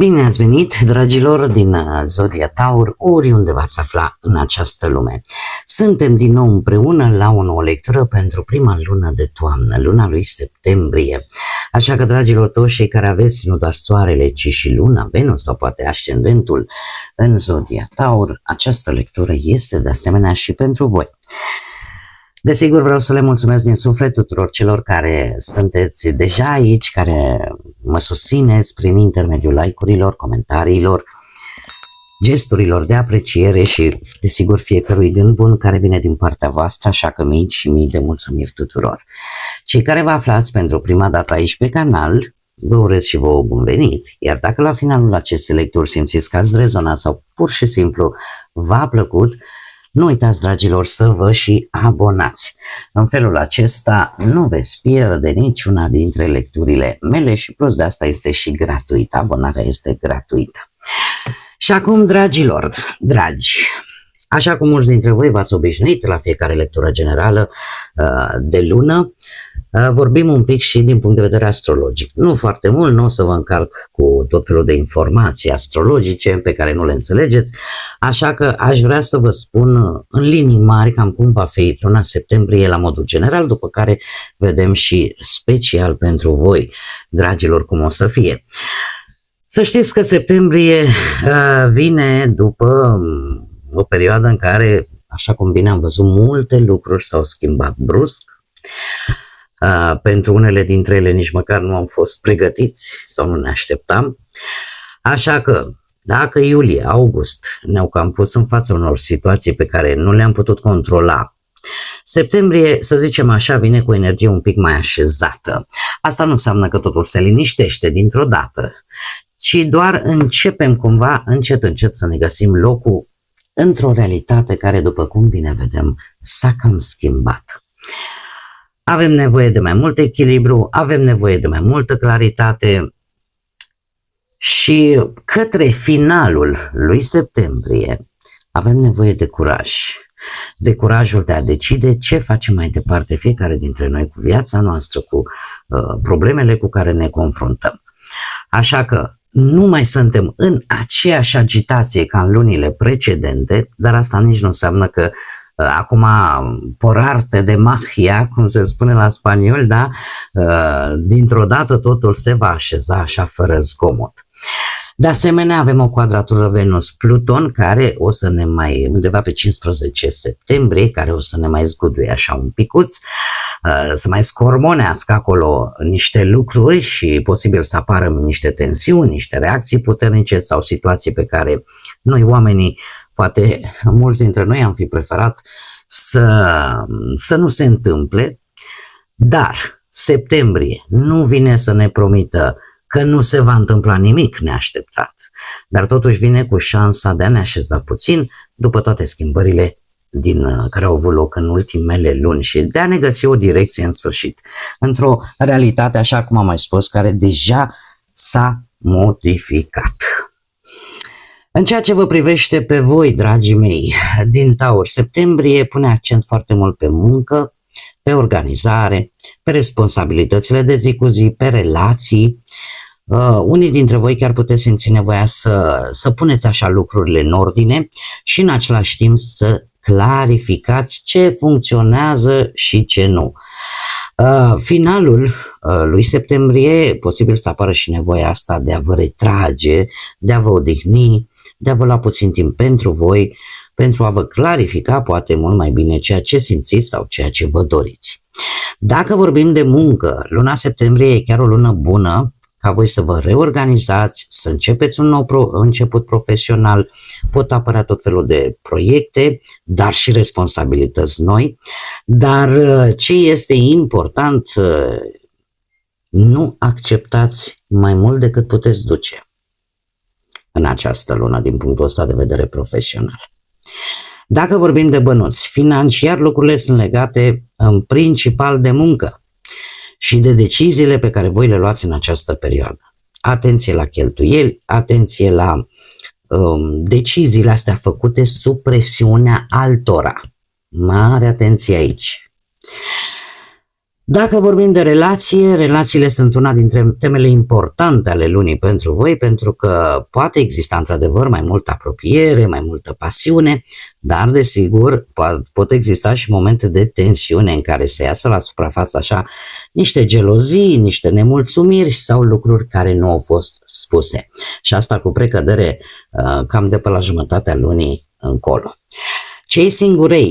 Bine ați venit, dragilor, din Zodia Taur, oriunde v-ați afla în această lume. Suntem din nou împreună la o nouă lectură pentru prima lună de toamnă, luna lui septembrie. Așa că, dragilor, toți cei care aveți nu doar soarele, ci și luna, Venus sau poate ascendentul în Zodia Taur, această lectură este de asemenea și pentru voi. Desigur, vreau să le mulțumesc din suflet tuturor celor care sunteți deja aici, care mă susțineți prin intermediul like-urilor, comentariilor, gesturilor de apreciere și, desigur, fiecărui gând bun care vine din partea voastră, așa că mii și mii de mulțumiri tuturor. Cei care vă aflați pentru prima dată aici pe canal, vă urez și vouă bun venit, iar dacă la finalul acestei lecturi simțiți că ați rezonat sau pur și simplu v-a plăcut, nu uitați, dragilor, să vă și abonați. În felul acesta nu veți pierde niciuna dintre lecturile mele și plus de asta este și gratuită. Abonarea este gratuită. Și acum, dragilor, dragi, așa cum mulți dintre voi v-ați obișnuit la fiecare lectură generală de lună, vorbim un pic și din punct de vedere astrologic. Nu foarte mult, nu o să vă încarc cu tot felul de informații astrologice pe care nu le înțelegeți, așa că aș vrea să vă spun în linii mari cam cum va fi luna septembrie la modul general, după care vedem și special pentru voi, dragilor, cum o să fie. Să știți că septembrie vine după o perioadă în care, așa cum bine am văzut, multe lucruri s-au schimbat brusc. Pentru unele dintre ele nici măcar nu am fost pregătiți sau nu ne așteptam. Așa că dacă iulie, august ne-au cam pus în fața unor situații pe care nu le-am putut controla, septembrie, să zicem așa, vine cu energie un pic mai așezată. Asta nu înseamnă că totul se liniștește dintr-o dată, ci doar începem cumva încet încet să ne găsim locul într-o realitate care, după cum bine vedem, s-a cam schimbat. Avem nevoie de mai mult echilibru, avem nevoie de mai multă claritate și către finalul lui septembrie avem nevoie de curaj. De curajul de a decide ce facem mai departe fiecare dintre noi cu viața noastră, cu problemele cu care ne confruntăm. Așa că nu mai suntem în aceeași agitație ca în lunile precedente, dar asta nici nu înseamnă că acum por arte de magia, cum se spune la spaniol, da? Dintr-o dată totul se va așeza așa fără zgomot. De asemenea, avem o quadratură Venus-Pluton care o să ne mai, undeva pe 15 septembrie, care o să ne mai zguduie așa un picuț, să mai scormonească acolo niște lucruri și posibil să apară niște tensiuni, niște reacții puternice sau situații pe care noi oamenii, poate mulți dintre noi am fi preferat să nu se întâmple, dar septembrie nu vine să ne promită că nu se va întâmpla nimic neașteptat, dar totuși vine cu șansa de a ne așeza puțin după toate schimbările care au avut loc în ultimele luni și de a ne găsi o direcție în sfârșit, într-o realitate, așa cum am mai spus, care deja s-a modificat. În ceea ce vă privește pe voi, dragii mei, din Taur, septembrie pune accent foarte mult pe muncă, pe organizare, pe responsabilitățile de zi cu zi, pe relații. Unii dintre voi chiar puteți simți nevoia să puneți așa lucrurile în ordine și în același timp să clarificați ce funcționează și ce nu. Finalul lui septembrie, posibil să apară și nevoia asta de a vă retrage, de a vă odihni, de a vă lua puțin timp pentru voi, pentru a vă clarifica poate mult mai bine ceea ce simțiți sau ceea ce vă doriți. Dacă vorbim de muncă, luna septembrie e chiar o lună bună ca voi să vă reorganizați, să începeți un nou început profesional, pot apărea tot felul de proiecte, dar și responsabilități noi, dar ce este important, nu acceptați mai mult decât puteți duce în această lună din punctul ăsta de vedere profesional. Dacă vorbim de bănuți, financiar lucrurile sunt legate în principal de muncă și de deciziile pe care voi le luați în această perioadă. Atenție la cheltuieli, atenție la deciziile astea făcute sub presiunea altora. Mare atenție aici. Dacă vorbim de relație, relațiile sunt una dintre temele importante ale lunii pentru voi, pentru că poate exista într-adevăr mai multă apropiere, mai multă pasiune, dar desigur pot exista și momente de tensiune în care se iasă la suprafață așa niște gelozii, niște nemulțumiri sau lucruri care nu au fost spuse. Și asta cu precădere cam de pe la jumătatea lunii încolo.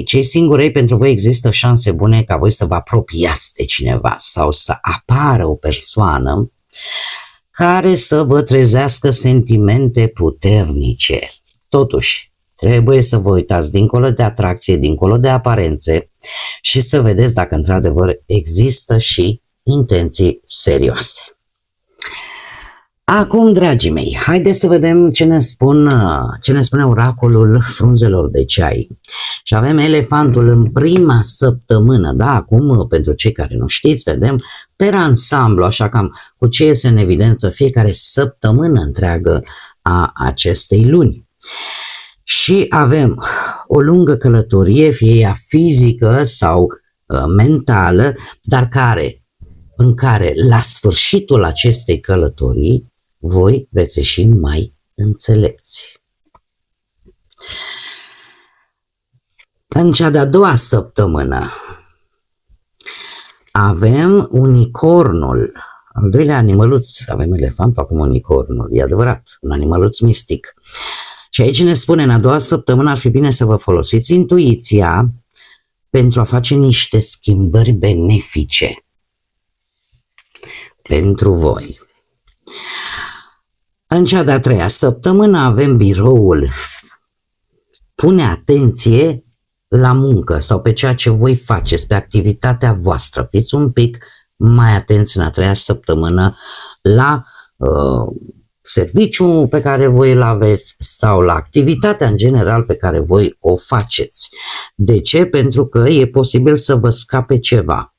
Cei singurei pentru voi există șanse bune ca voi să vă apropiați de cineva sau să apară o persoană care să vă trezească sentimente puternice. Totuși, trebuie să vă uitați dincolo de atracție, dincolo de aparențe și să vedeți dacă într-adevăr există și intenții serioase. Acum, dragii mei, haideți să vedem ce ne spune oracolul frunzelor de ceai. Și avem elefantul în prima săptămână, da? Acum, pentru cei care nu știți, vedem per ansamblu, așa cam cu ce iese în evidență fiecare săptămână întreagă a acestei luni. Și avem o lungă călătorie, fie ea fizică sau mentală, dar în care la sfârșitul acestei călătorii voi veți ieși mai înțelepți. În cea de-a doua săptămână avem unicornul, al doilea animăluț, avem elefantul, acum unicornul, e adevărat, un animăluț mistic. Și aici ne spune, în a doua săptămână ar fi bine să vă folosiți intuiția pentru a face niște schimbări benefice pentru voi. În cea de-a treia săptămână avem biroul. Pune atenție la muncă sau pe ceea ce voi faceți, pe activitatea voastră. Fiți un pic mai atenți în a treia săptămână la serviciul pe care voi îl aveți sau la activitatea în general pe care voi o faceți. De ce? Pentru că e posibil să vă scape ceva.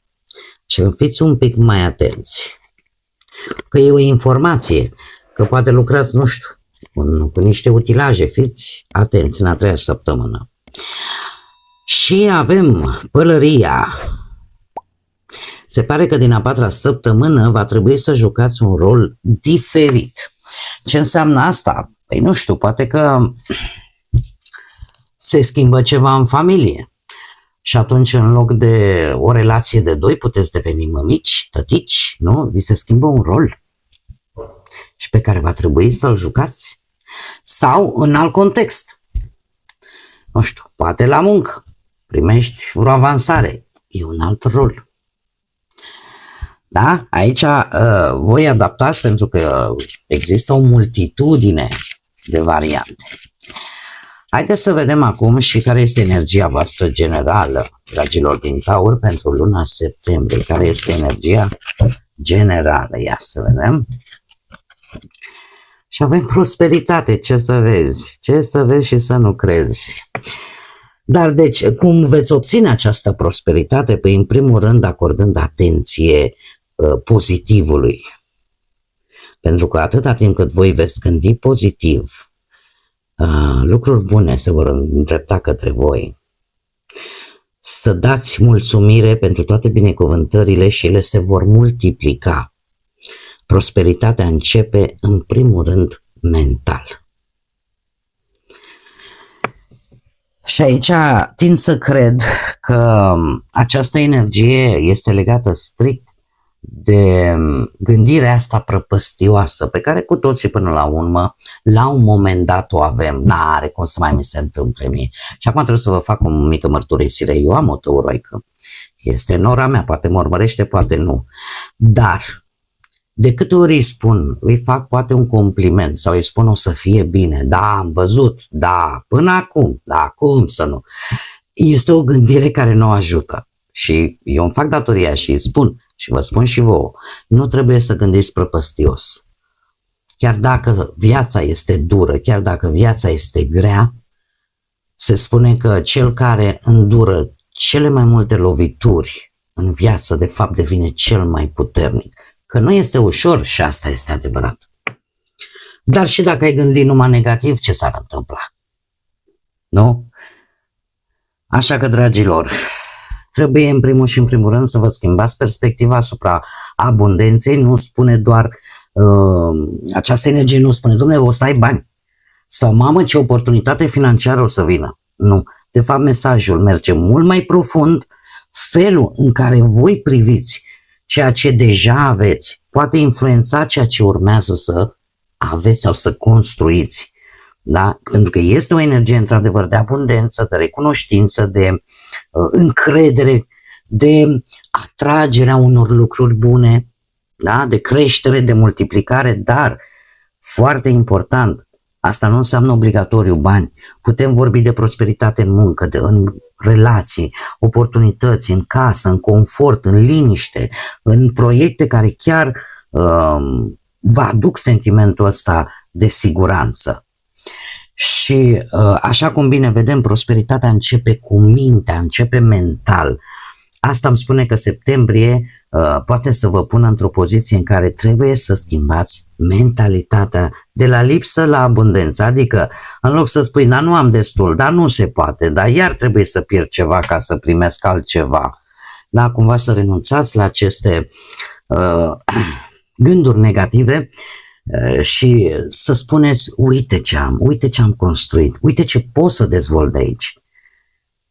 Și fiți un pic mai atenți. Că e o informație, că poate lucrați, nu știu, cu niște utilaje, fiți atenți în a treia săptămână. Și avem pălăria. Se pare că din a patra săptămână va trebui să jucați un rol diferit. Ce înseamnă asta? Păi nu știu, poate că se schimbă ceva în familie. Și atunci, în loc de o relație de doi, puteți deveni mămici, tătici, nu? Vi se schimbă un rol și pe care va trebui să-l jucați. Sau în alt context. Nu știu, poate la muncă primești vreo avansare. E un alt rol. Da? Aici voi adaptați pentru că există o multitudine de variante. Haideți să vedem acum și care este energia voastră generală, dragilor din Taur, pentru luna septembrie. Care este energia generală? Ia să vedem. Și avem prosperitate, ce să vezi? Ce să vezi și să nu crezi? Dar deci, cum veți obține această prosperitate? Păi, în primul rând, acordând atenție pozitivului. Pentru că atâta timp cât voi veți gândi pozitiv, lucruri bune se vor îndrepta către voi. Să dați mulțumire pentru toate binecuvântările și ele se vor multiplica. Prosperitatea începe în primul rând mental. Și aici tind să cred că această energie este legată strict de gândirea asta prăpăstioasă pe care cu toții până la urmă la un moment dat o avem. N-are cum să mai mi se întâmple mie. Și acum trebuie să vă fac o mică mărturisire. Eu am o tăuroică. Este nora mea, poate mă urmărește, poate nu. Dar de câte ori îi fac poate un compliment sau îi spun o să fie bine, da, am văzut, da, până acum, da, cum să nu. Este o gândire care nu ajută. Și eu îmi fac datoria și îi spun și vă spun și vouă, nu trebuie să gândiți prăpăstios. Chiar dacă viața este dură, chiar dacă viața este grea, se spune că cel care îndură cele mai multe lovituri în viață, de fapt, devine cel mai puternic. Că nu este ușor și asta este adevărat. Dar și dacă ai gândit numai negativ, ce s-ar întâmpla? Nu? Așa că, dragilor, Trebuie în primul și în primul rând să vă schimbați perspectiva asupra abundenței. Nu spune doar această energie, nu spune, dom'le, o să ai bani sau mamă, ce oportunitate financiară o să vină. Nu, de fapt mesajul merge mult mai profund. Felul în care voi priviți ceea ce deja aveți poate influența ceea ce urmează să aveți sau să construiți. Da? Pentru că este o energie într-adevăr de abundență, de recunoștință, de încredere, de atragerea unor lucruri bune, da? De creștere, de multiplicare, dar foarte important, asta nu înseamnă obligatoriu bani. Putem vorbi de prosperitate în muncă, în relații, oportunități, în casă, în confort, în liniște, în proiecte care chiar vă aduc sentimentul ăsta de siguranță. Și așa cum bine vedem, prosperitatea începe cu mintea, începe mental. Asta îmi spune că septembrie poate să vă pună într-o poziție în care trebuie să schimbați mentalitatea de la lipsă la abundență. Adică, în loc să spui, dar nu am destul, dar nu se poate, dar iar trebuie să pierd ceva ca să primesc altceva. Da, cumva să renunțați la aceste gânduri negative și să spuneți, uite ce am construit, uite ce pot să dezvolt de aici.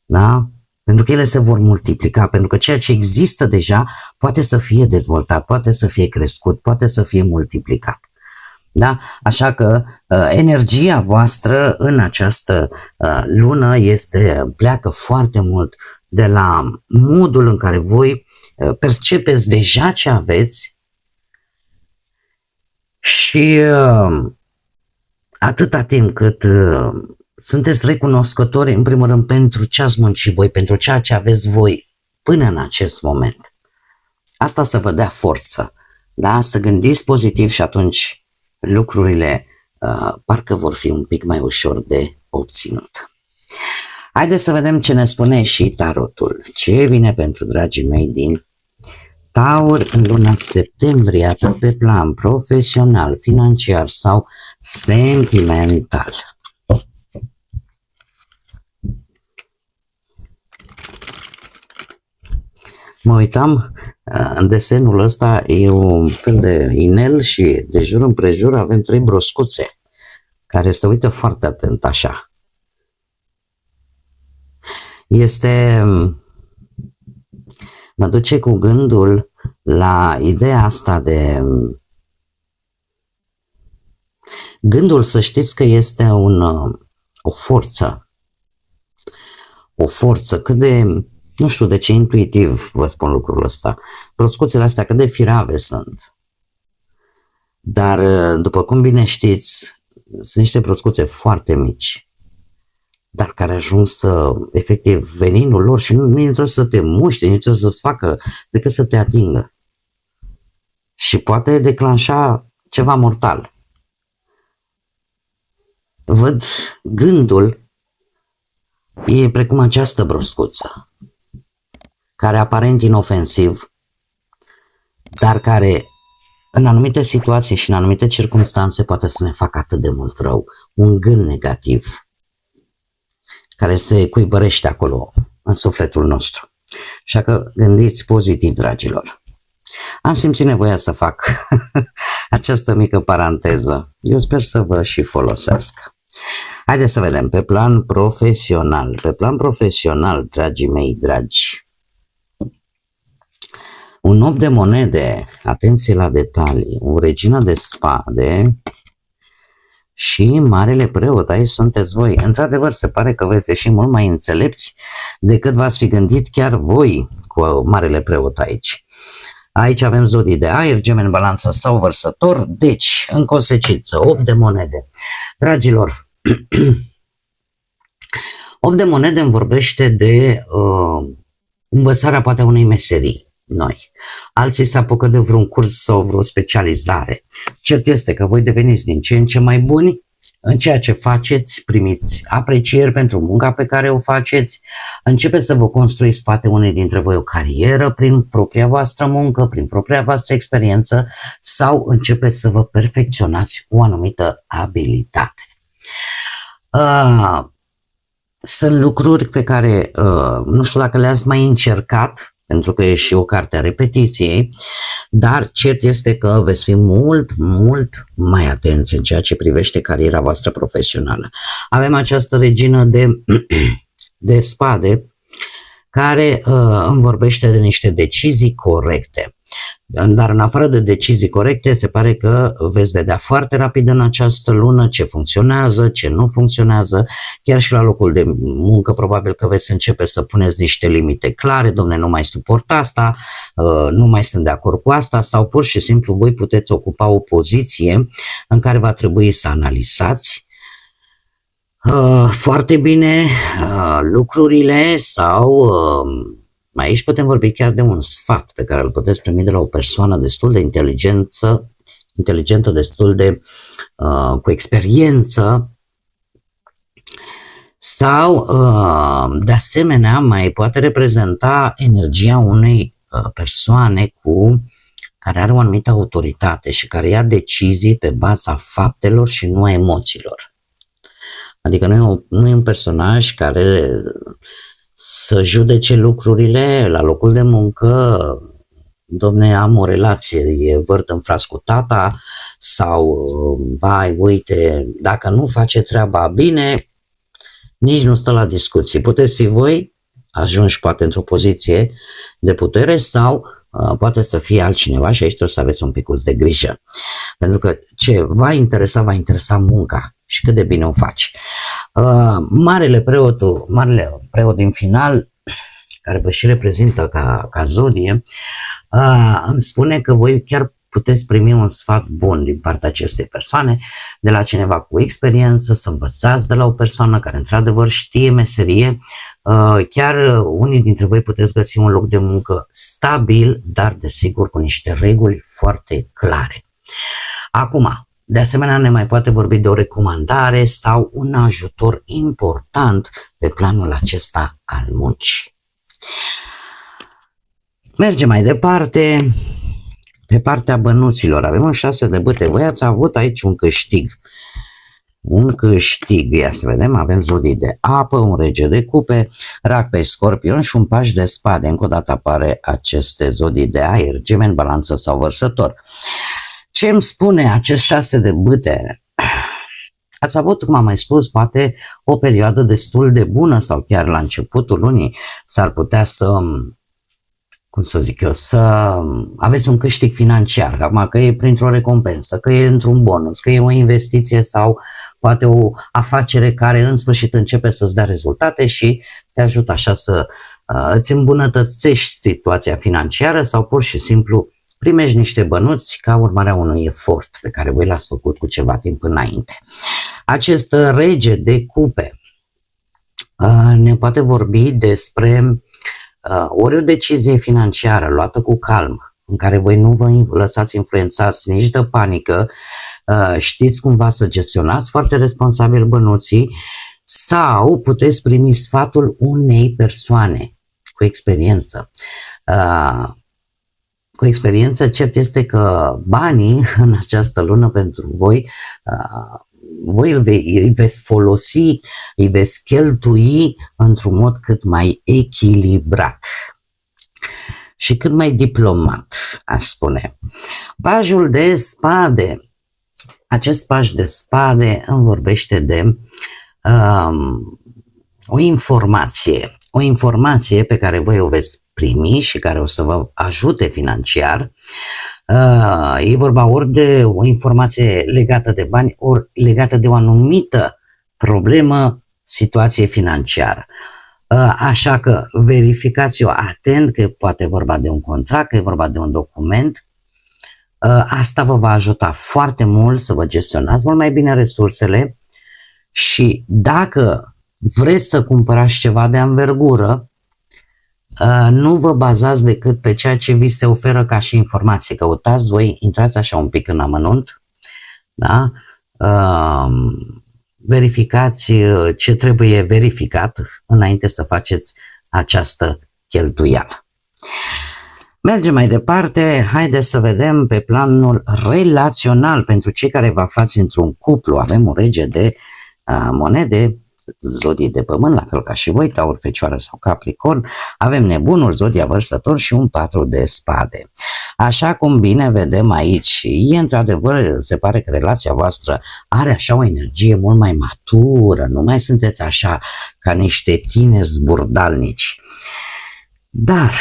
Da? Pentru că ele se vor multiplica, pentru că ceea ce există deja poate să fie dezvoltat, poate să fie crescut, poate să fie multiplicat. Da? Așa că energia voastră în această lună pleacă foarte mult de la modul în care voi percepeți deja ce aveți și atâta timp cât sunteți recunoscători, în primul rând, pentru ce ați muncit voi, pentru ceea ce aveți voi până în acest moment. Asta să vă dea forță, da? Să gândiți pozitiv și atunci lucrurile parcă vor fi un pic mai ușor de obținut. Haideți să vedem ce ne spune și tarotul. Ce vine pentru dragii mei din Taur în luna septembrie, atât pe plan profesional, financiar sau sentimental. Mă uitam, în desenul ăsta e un fel de inel și de jur împrejur avem 3 broscuțe care se uită foarte atent așa. Mă duce cu gândul la ideea asta de gândul, să știți că este o forță. O forță cât de, nu știu de ce intuitiv vă spun lucrul ăsta. Broscuțele astea cât de firave sunt. Dar, după cum bine știți, sunt niște broscuțe foarte mici, dar care ajung să, efectiv, veninul lor și nu trebuie să te muște, nici trebuie să-ți facă decât să te atingă. Și poate declanșa ceva mortal. Văd gândul e precum această broscuță, care aparent inofensiv, dar care în anumite situații și în anumite circunstanțe poate să ne facă atât de mult rău. Un gând negativ care se cuibărește acolo în sufletul nostru. Așa că gândiți pozitiv, dragilor. Am simțit nevoia să fac această mică paranteză. Eu sper să vă și folosesc. Haideți să vedem pe plan profesional. Pe plan profesional, dragii mei dragi, un 8 de monede, atenție la detalii, o regină de spade și marele preot. Aici sunteți voi. Într-adevăr, se pare că veți ieși mult mai înțelepți decât v-ați fi gândit chiar voi cu marele preot aici. Aici avem zodii de aer, Gemeni, Balanță sau Vărsător, deci, în consecință, 8 de monede. Dragilor, 8 de monede îmi vorbește de învățarea poate unei meserii noi. Alții se apucă de vreun curs sau vreo specializare. Cert este că voi deveniți din ce în ce mai buni în ceea ce faceți, primiți aprecieri pentru munca pe care o faceți, începeți să vă construiți poate unii dintre voi o carieră prin propria voastră muncă, prin propria voastră experiență sau începeți să vă perfecționați o anumită abilitate. Sunt lucruri pe care nu știu dacă le-ați mai încercat, pentru că e și o carte a repetiției, dar cert este că veți fi mult, mult mai atenți în ceea ce privește cariera voastră profesională. Avem această regină de spade care îmi vorbește de niște decizii corecte. Dar în afară de decizii corecte, se pare că veți vedea foarte rapid în această lună ce funcționează, ce nu funcționează, chiar și la locul de muncă probabil că veți începe să puneți niște limite clare, domne, nu mai suport asta, nu mai sunt de acord cu asta, sau pur și simplu voi puteți ocupa o poziție în care va trebui să analizați foarte bine lucrurile sau aici putem vorbi chiar de un sfat pe care îl puteți primi de la o persoană destul de inteligentă, destul de cu experiență sau de asemenea mai poate reprezenta energia unei persoane care are o anumită autoritate și care ia decizii pe baza faptelor și nu a emoțiilor. Adică nu e un personaj care să judece lucrurile la locul de muncă, domne, am o relație, e vârt în fras cu tata, sau, vai, uite, dacă nu face treaba bine, nici nu stă la discuții. Puteți fi voi, ajungi poate într-o poziție de putere sau poate să fie altcineva și aici trebuie să aveți un pic de grijă. Pentru că ce va interesa munca și cât de bine o faci. Marele preot din final, care vă și reprezintă ca zodie, îmi spune că voi chiar puteți primi un sfat bun din partea acestei persoane, de la cineva cu experiență, să învățați de la o persoană care într-adevăr știe meserie. Chiar unii dintre voi puteți găsi un loc de muncă stabil, dar desigur cu niște reguli foarte clare. Acum, de asemenea, ne mai poate vorbi de o recomandare sau un ajutor important pe planul acesta al muncii. Mergem mai departe. Pe partea bănuților avem un 6 de bâte. Voi ați avut aici un câștig. Un câștig. Ia să vedem. Avem zodii de apă, un rege de cupe, rac pe scorpion și un paș de spade. Încă o dată apare aceste zodii de aer, Gemeni, Balanță sau Vărsător. Ce îmi spune acest 6 de bâte? Ați avut, cum am mai spus, poate o perioadă destul de bună sau chiar la începutul lunii s-ar putea să aveți un câștig financiar, acum că e printr-o recompensă, că e într-un bonus, că e o investiție sau poate o afacere care în sfârșit începe să-ți dea rezultate și te ajută așa să îți îmbunătățești situația financiară sau pur și simplu primești niște bănuți ca urmare a unui efort pe care voi l-ați făcut cu ceva timp înainte. Acest rege de cupe ne poate vorbi despre ori o decizie financiară luată cu calm, în care voi nu vă lăsați influențați nici de panică, știți cumva să gestionați foarte responsabil bănuții, sau puteți primi sfatul unei persoane cu experiență. Cu experiență, cert este că banii în această lună pentru voi îi veți folosi, îi veți cheltui într-un mod cât mai echilibrat și cât mai diplomat, aș spune. Pajul de spade. Acest paj de spade îmi vorbește de o informație pe care voi o veți primi și care o să vă ajute financiar. E vorba ori de o informație legată de bani, ori legată de o anumită problemă, situație financiară. Așa că verificați-o atent, că poate vorba de un contract, că e vorba de un document. Asta vă va ajuta foarte mult să vă gestionați mult mai bine resursele și dacă vreți să cumpărați ceva de anvergură, nu vă bazați decât pe ceea ce vi se oferă ca și informație. Căutați voi, intrați așa un pic în amănunt, da? Verificați ce trebuie verificat înainte să faceți această cheltuială. Mergem mai departe, haideți să vedem pe planul relațional pentru cei care vă aflați într-un cuplu. Avem un rege de monede, zodii de pământ, la fel ca și voi, Taur, Fecioară sau Capricorn, avem Nebunul, zodia Vărsător și un 4 de spade. Așa cum bine vedem aici, e într-adevăr, se pare că relația voastră are așa o energie mult mai matură, nu mai sunteți așa ca niște tineri zburdalnici. Dar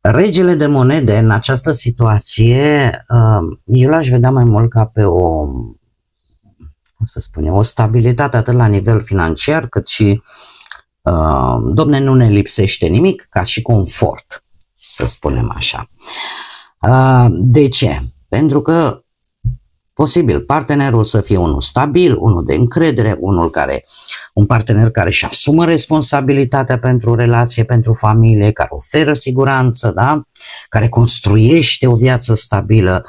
regele de monede în această situație, eu l-aș vedea mai mult ca pe o, cum să spunem, o stabilitate atât la nivel financiar cât și, domne, nu ne lipsește nimic, ca și confort, să spunem așa. De ce? Pentru că posibil partenerul să fie unul stabil, unul de încredere, un partener care își asumă responsabilitatea pentru relație, pentru familie, care oferă siguranță, da? Care construiește o viață stabilă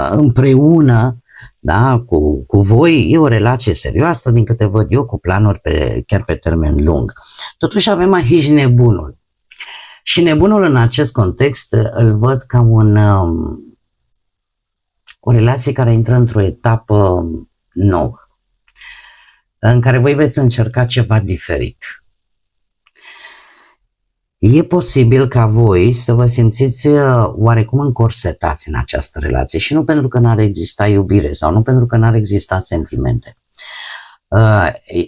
împreună, da? Cu voi. E o relație serioasă, din câte văd eu, cu planuri chiar pe termen lung. Totuși avem aici nebunul. Și nebunul în acest context îl văd ca o relație care intră într-o etapă nouă, în care voi veți încerca ceva diferit. E posibil ca voi să vă simțiți oarecum încorsetați în această relație și nu pentru că n-ar exista iubire sau nu pentru că n-ar exista sentimente.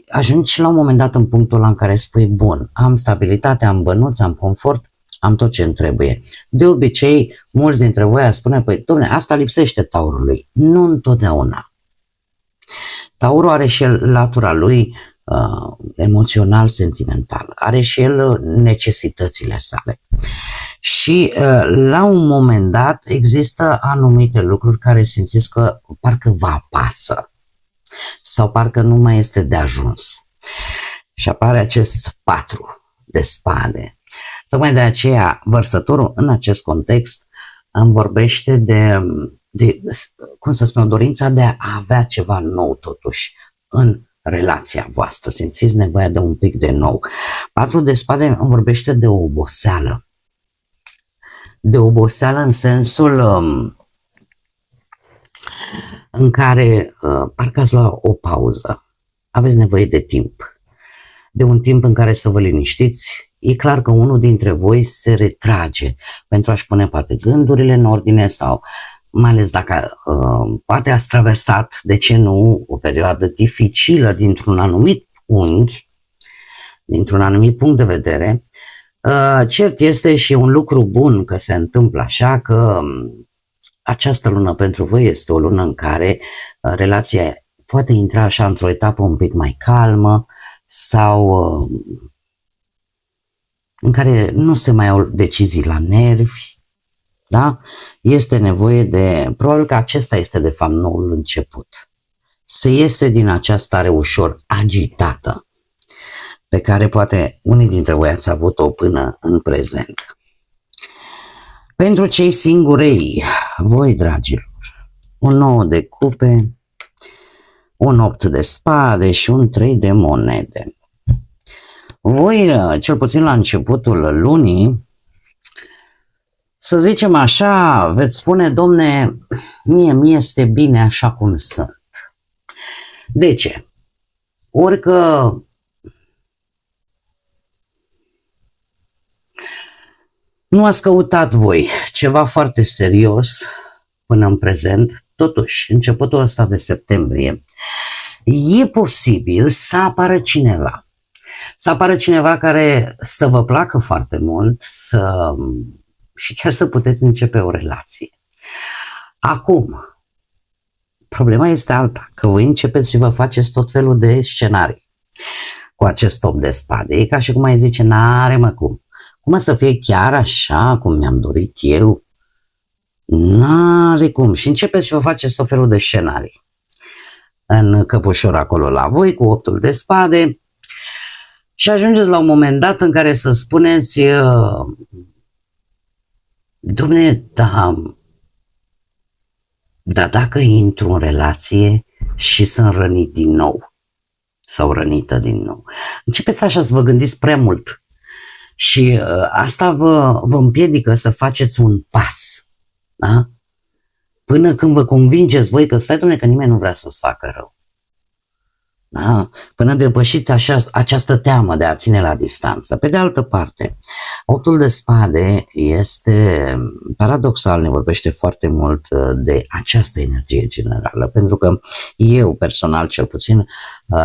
Ajungi la un moment dat în punctul ăla în care spui, bun, am stabilitate, am bănuți, am confort, am tot ce îmi trebuie. De obicei, mulți dintre voi ar spune, păi, dom'le, asta lipsește Taurului. Nu întotdeauna. Taurul are și el latura lui emoțional, sentimental. Are și el necesitățile sale. Și la un moment dat există anumite lucruri care simțiți că parcă vă apasă sau parcă nu mai este de ajuns. Și apare acest 4 de spade. Tocmai de aceea, Vărsătorul în acest context îmi vorbește de cum să spun, dorința de a avea ceva nou totuși în relația voastră. Simțiți nevoia de un pic de nou. 4 de spade îmi vorbește de o oboseală. De oboseală în sensul în care parcă ați lua o pauză. Aveți nevoie de timp. De un timp în care să vă liniștiți. E clar că unul dintre voi se retrage pentru a-și pune poate gândurile în ordine sau mai ales dacă poate ați traversat, de ce nu, o perioadă dificilă dintr-un anumit unghi, dintr-un anumit punct de vedere. Cert este și un lucru bun că se întâmplă așa, că această lună pentru voi este o lună în care relația poate intra așa într-o etapă un pic mai calmă sau în care nu se mai au decizii la nervi, da? Este nevoie de, probabil că acesta este de fapt noul început. Se iese din această stare ușor agitată pe care poate unii dintre voi ați avut-o până în prezent. Pentru cei singurei, voi dragilor, un 9 de cupe, un 8 de spade și un 3 de monede. Voi, cel puțin la începutul lunii, să zicem așa, veți spune, domne, mie este bine așa cum sunt. De ce? Orică nu ați căutat voi ceva foarte serios până în prezent, totuși, începutul ăsta de septembrie, e posibil să apară cineva. Să apară cineva care să vă placă foarte mult, și chiar să puteți începe o relație. Acum, problema este alta, că voi începeți și vă faceți tot felul de scenarii cu acest 8 de spade. E ca și cum ai zice, n-are mă cum. Cum să fie chiar așa cum mi-am dorit eu? N-are cum. Și începeți și vă faceți tot felul de scenarii în căpușor acolo la voi cu 8 de spade și ajungeți la un moment dat în care să spuneți, Dom'le, dar dacă intru în relație și sunt rănit din nou sau rănită din nou, începeți așa să vă gândiți prea mult și asta vă împiedică să faceți un pas, da? până când vă convingeți voi că stai, dom'le, că nimeni nu vrea să-ți facă rău. Da? Până depășiți această teamă de a ține la distanță. Pe de altă parte, 8-ul de spade este paradoxal, ne vorbește foarte mult de această energie generală, pentru că eu personal cel puțin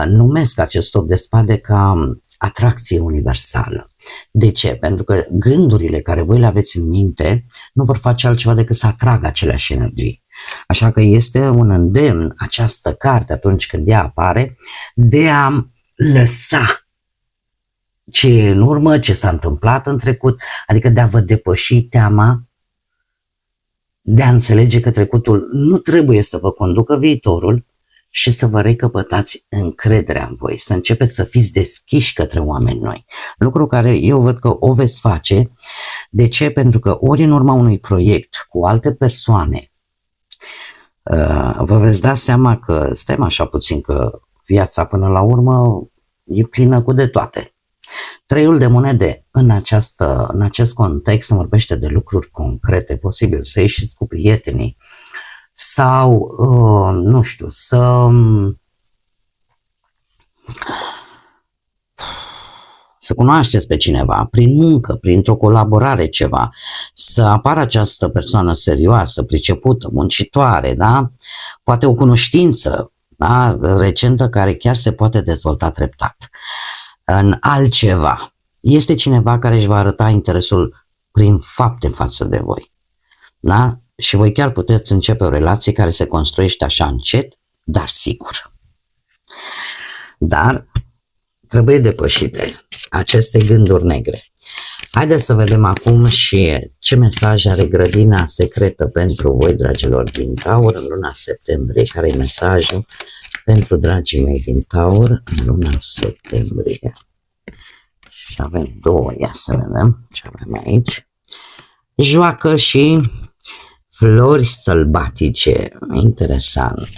numesc acest 8 de spade ca atracție universală. De ce? Pentru că gândurile care voi le aveți în minte nu vor face altceva decât să atragă aceleași energii. Așa că este un îndemn această carte atunci când ea apare de a lăsa ce e în urmă, ce s-a întâmplat în trecut, adică de a vă depăși teama, de a înțelege că trecutul nu trebuie să vă conducă viitorul și să vă recăpătați încrederea în voi, să începeți să fiți deschiși către oameni noi. Lucru care eu văd că o veți face. De ce? Pentru că ori în urma unui proiect cu alte persoane, vă veți da seama că stăm așa puțin că viața până la urmă e plină cu de toate. 3-ul de monede în acest context vorbește de lucruri concrete, posibil să ieșiți cu prietenii sau, nu știu, să cunoașteți pe cineva, prin muncă, printr-o colaborare ceva, să apară această persoană serioasă, pricepută, muncitoare, da? Poate o cunoștință, da? Recentă care chiar se poate dezvolta treptat în altceva. Este cineva care își va arăta interesul prin fapte față de voi. Da? Și voi chiar puteți începe o relație care se construiește așa încet, dar sigur. Dar trebuie depășite aceste gânduri negre. Haideți să vedem acum și ce mesaj are grădina secretă pentru voi, dragilor din Taur, în luna septembrie. Care e mesajul pentru dragii mei din Taur în luna septembrie? Și avem două, ia să vedem ce avem aici. Joacă și flori sălbatice. Interesant.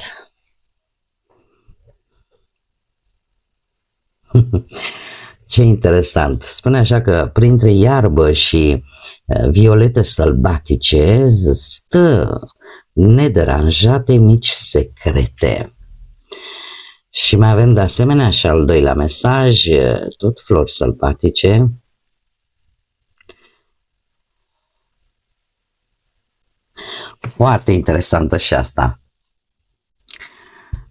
Ce interesant. Spune așa că printre iarbă și violete sălbatice stă nederanjate mici secrete. Și mai avem de asemenea și al doilea mesaj, tot flori sălbatice. Foarte interesantă și asta.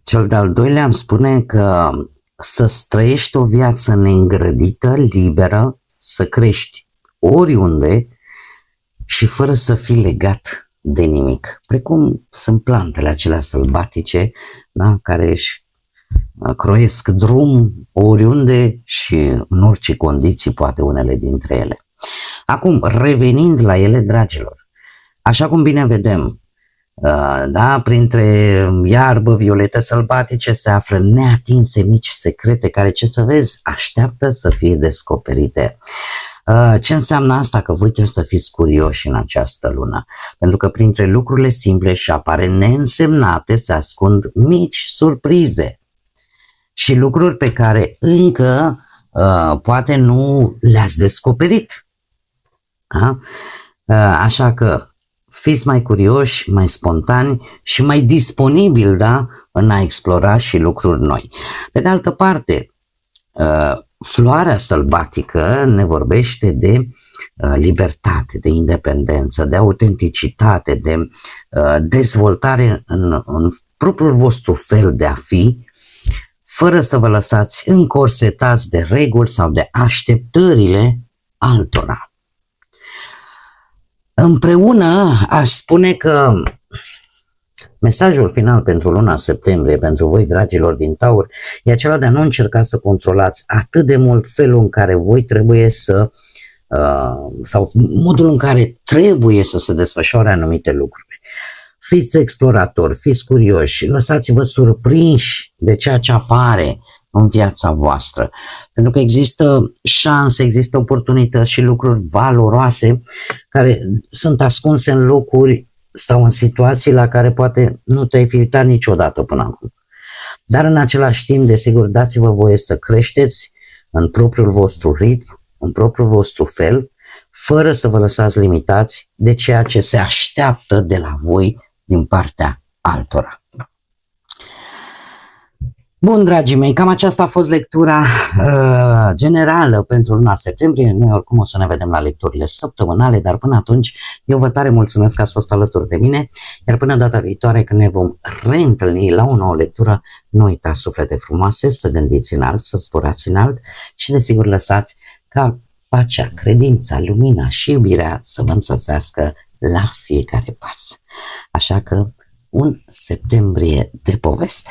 Cel de-al doilea îmi spune că să trăiești o viață neîngrădită, liberă, să crești oriunde și fără să fii legat de nimic. Precum sunt plantele acelea sălbatice, da, care își croiesc drum oriunde și în orice condiții, poate unele dintre ele. Acum, revenind la ele, dragilor, așa cum bine vedem, da, printre iarbă, violete sălbatice se află neatinse mici secrete care, ce să vezi, așteaptă să fie descoperite. Ce înseamnă asta? Că voi trebuie să fiți curioși în această lună, pentru că printre lucrurile simple și aparent neînsemnate se ascund mici surprize și lucruri pe care încă poate nu le-ați descoperit. Da? Așa că fiți mai curioși, mai spontani și mai disponibili, da, în a explora și lucruri noi. Pe de altă parte, floarea sălbatică ne vorbește de libertate, de independență, de autenticitate, de dezvoltare în propriul vostru fel de a fi, fără să vă lăsați încorsetați de reguli sau de așteptările altora. Împreună aș spune că mesajul final pentru luna septembrie, pentru voi, dragilor din Taur, e acela de a nu încerca să controlați atât de mult felul în care voi trebuie să, sau modul în care trebuie să se desfășoare anumite lucruri. Fiți exploratori, fiți curioși, lăsați-vă surprinși de ceea ce apare în viața voastră. Pentru că există șanse, există oportunități și lucruri valoroase care sunt ascunse în locuri sau în situații la care poate nu te-ai fi uitat niciodată până acum. Dar în același timp, desigur, dați-vă voie să creșteți în propriul vostru ritm, în propriul vostru fel, fără să vă lăsați limitați de ceea ce se așteaptă de la voi, din partea altora. Bun, dragii mei, cam aceasta a fost lectura generală pentru luna septembrie. Noi oricum o să ne vedem la lecturile săptămânale, dar până atunci eu vă tare mulțumesc că ați fost alături de mine, iar până data viitoare când ne vom reîntâlni la o nouă lectură, nu uitați, suflete frumoase, să gândiți înalt, să zburați înalt și desigur lăsați ca pacea, credința, lumina și iubirea să vă însoțească la fiecare pas. Așa că un septembrie de poveste.